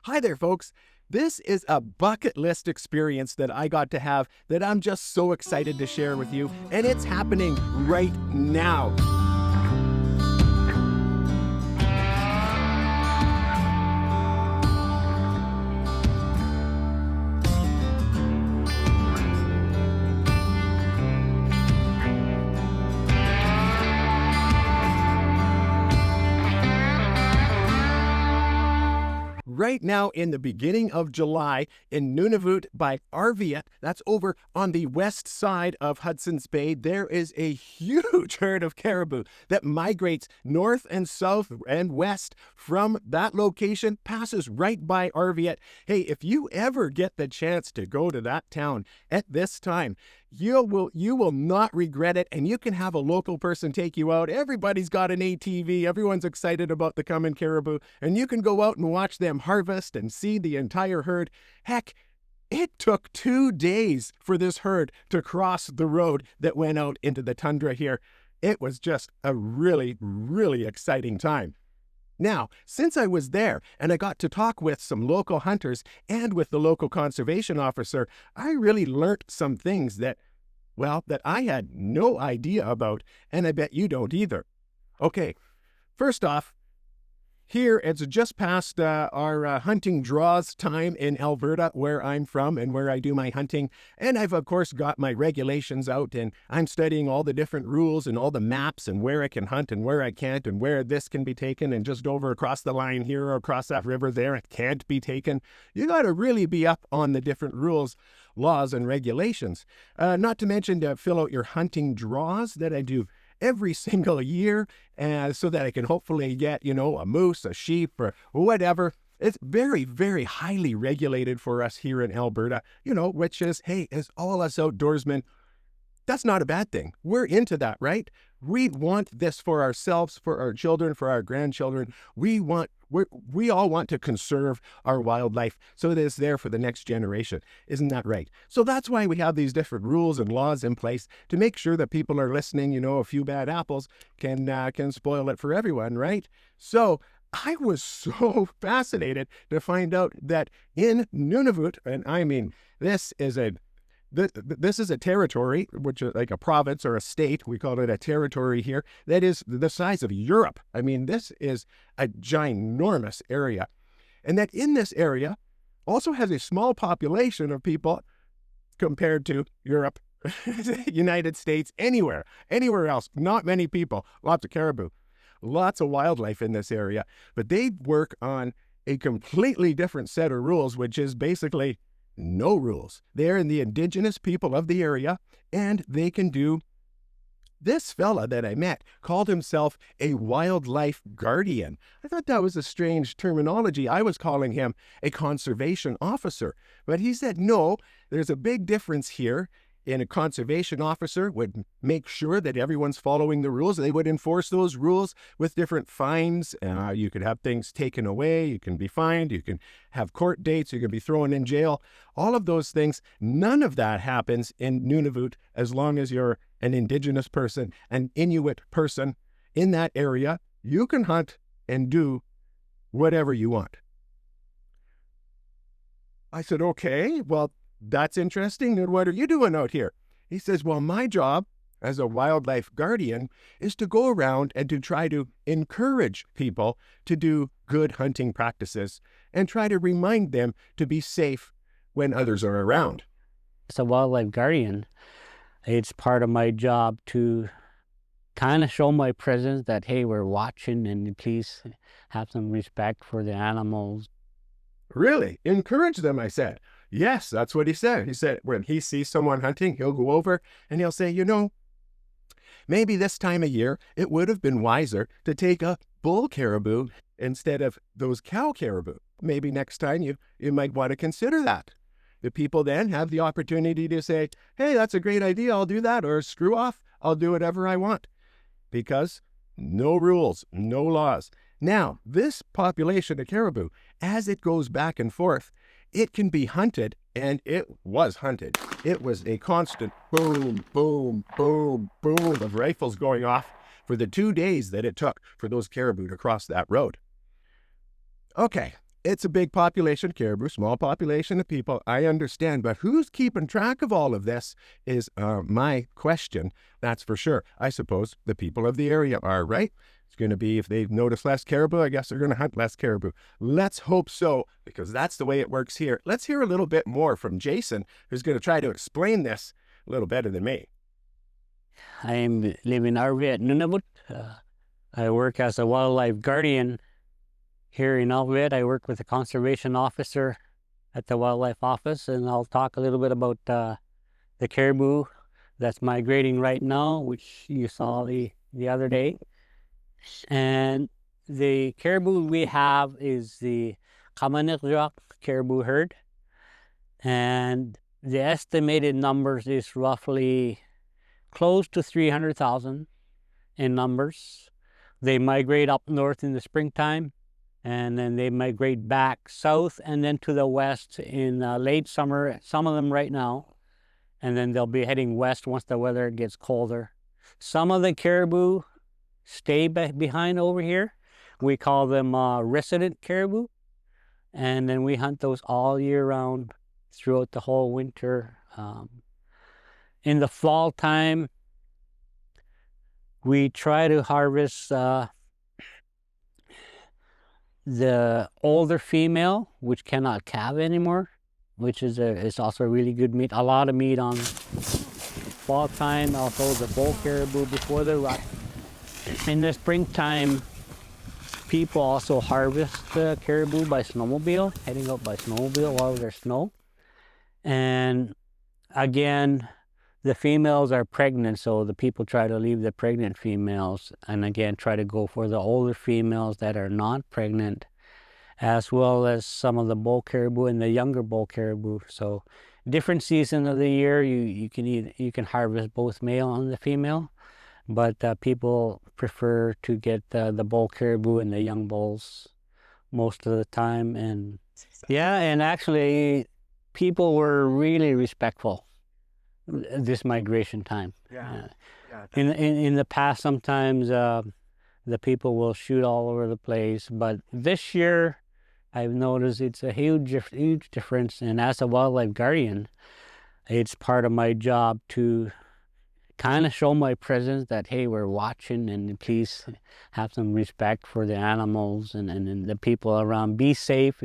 Hi there, folks. This is a bucket list experience that I got to have that I'm just so excited to share with you, and it's happening right now. Right now, in the beginning of July, in Nunavut by Arviat, that's over on the west side of Hudson's Bay, there is a huge herd of caribou that migrates north and south and west from that location, passes right by Arviat. Hey, if you ever get the chance to go to that town at this time, you will not regret it, and you can have a local person take you out. Everybody's got an ATV. Everyone's excited about the coming caribou, and you can go out and watch them harvest and see the entire herd. Heck, it took 2 days for this herd to cross the road that went out into the tundra here. It was just a really, really exciting time. Now, since I was there and I got to talk with some local hunters and with the local conservation officer, I really learnt some things that I had no idea about, and I bet you don't either. Okay, first off, here it's just past our hunting draws time in Alberta, where I'm from and where I do my hunting. And I've, of course, got my regulations out, and I'm studying all the different rules and all the maps and where I can hunt and where I can't and where this can be taken, and just over across the line here or across that river there, it can't be taken. You got to really be up on the different rules, laws, and regulations. Not to mention to fill out your hunting draws that I do every single year, so that I can hopefully get, a moose, a sheep, or whatever. It's very, very highly regulated for us here in Alberta, which is, hey, as all us outdoorsmen, that's not a bad thing. We're into that, right? We want this for ourselves, for our children, for our grandchildren. We all want to conserve our wildlife so that it's there for the next generation. Isn't that right? So that's why we have these different rules and laws in place to make sure that people are listening. A few bad apples can spoil it for everyone, right? So I was so fascinated to find out that in Nunavut, and I mean, this is a territory, which is like a province or a state. We call it a territory here. That is the size of Europe. I mean, this is a ginormous area. And that in this area also has a small population of people compared to Europe, United States, anywhere else. Not many people, lots of caribou, lots of wildlife in this area. But they work on a completely different set of rules, which is basically no rules. They're the indigenous people of the area, and they can do. This fella that I met called himself a wildlife guardian. I thought that was a strange terminology. I was calling him a conservation officer. But he said, no, there's a big difference here. And a conservation officer would make sure that everyone's following the rules. They would enforce those rules with different fines. You could have things taken away. You can be fined. You can have court dates. You can be thrown in jail. All of those things. None of that happens in Nunavut as long as you're an indigenous person, an Inuit person in that area. You can hunt and do whatever you want. I said, okay, well, that's interesting. And what are you doing out here? He says, well, my job as a wildlife guardian is to go around and to try to encourage people to do good hunting practices and try to remind them to be safe when others are around. As a wildlife guardian, it's part of my job to kind of show my presence that, hey, we're watching and please have some respect for the animals. Really? Encourage them, I said. Yes, that's what he said. He said when he sees someone hunting, he'll go over and he'll say, maybe this time of year, it would have been wiser to take a bull caribou instead of those cow caribou. Maybe next time you might want to consider that. The people then have the opportunity to say, hey, that's a great idea, I'll do that, or screw off, I'll do whatever I want. Because no rules, no laws. Now, this population of caribou, as it goes back and forth, it can be hunted, and it was hunted. It was a constant boom, boom, boom, boom of rifles going off for the 2 days that it took for those caribou to cross that road. Okay, It's a big population, caribou, small population of people. I understand, but who's keeping track of all of this is my question. That's for sure. I suppose the people of the area are, right? It's going to be, if they've noticed less caribou, I guess they're going to hunt less caribou. Let's hope so, because that's the way it works here. Let's hear a little bit more from Jason, who's going to try to explain this a little better than me. I live in Arvia at Nunavut. I work as a wildlife guardian here in Nunavut. I work with a conservation officer at the wildlife office, and I'll talk a little bit about the caribou that's migrating right now, which you saw the other day. And the caribou we have is the Kamanakjak caribou herd, and the estimated numbers is roughly close to 300,000 in numbers. They migrate up north in the springtime, and then they migrate back south and then to the west in late summer, some of them right now, and then they'll be heading west once the weather gets colder. Some of the caribou stay behind over here. We call them resident caribou, and then we hunt those all year round throughout the whole winter. In the fall time, we try to harvest the older female, which cannot calve anymore, which is also a really good meat. A lot of meat on fall time. Also the bull caribou before the rut. In the springtime, people also harvest the caribou by snowmobile, heading out by snowmobile while there's snow. And again, the females are pregnant, so the people try to leave the pregnant females and again try to go for the older females that are not pregnant, as well as some of the bull caribou and the younger bull caribou. So different season of the year, you can harvest both male and the female, but people prefer to get the bull caribou and the young bulls most of the time. And yeah, and actually people were really respectful this migration time. In the past, sometimes the people will shoot all over the place, but this year I've noticed it's a huge difference. And as a wildlife guardian, it's part of my job to kind of show my presence that, hey, we're watching, and please have some respect for the animals and the people around. Be safe.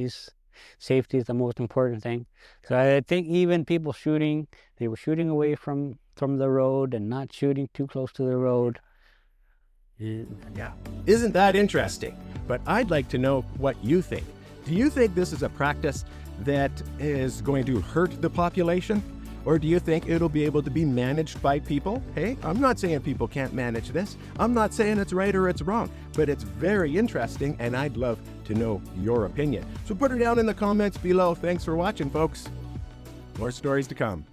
Safety is the most important thing. So I think even people shooting, they were shooting away from the road and not shooting too close to the road. Yeah, isn't that interesting? But I'd like to know what you think. Do you think this is a practice that is going to hurt the population? Or do you think it'll be able to be managed by people? Hey, I'm not saying people can't manage this. I'm not saying it's right or it's wrong, but it's very interesting, and I'd love to know your opinion. So put it down in the comments below. Thanks for watching, folks. More stories to come.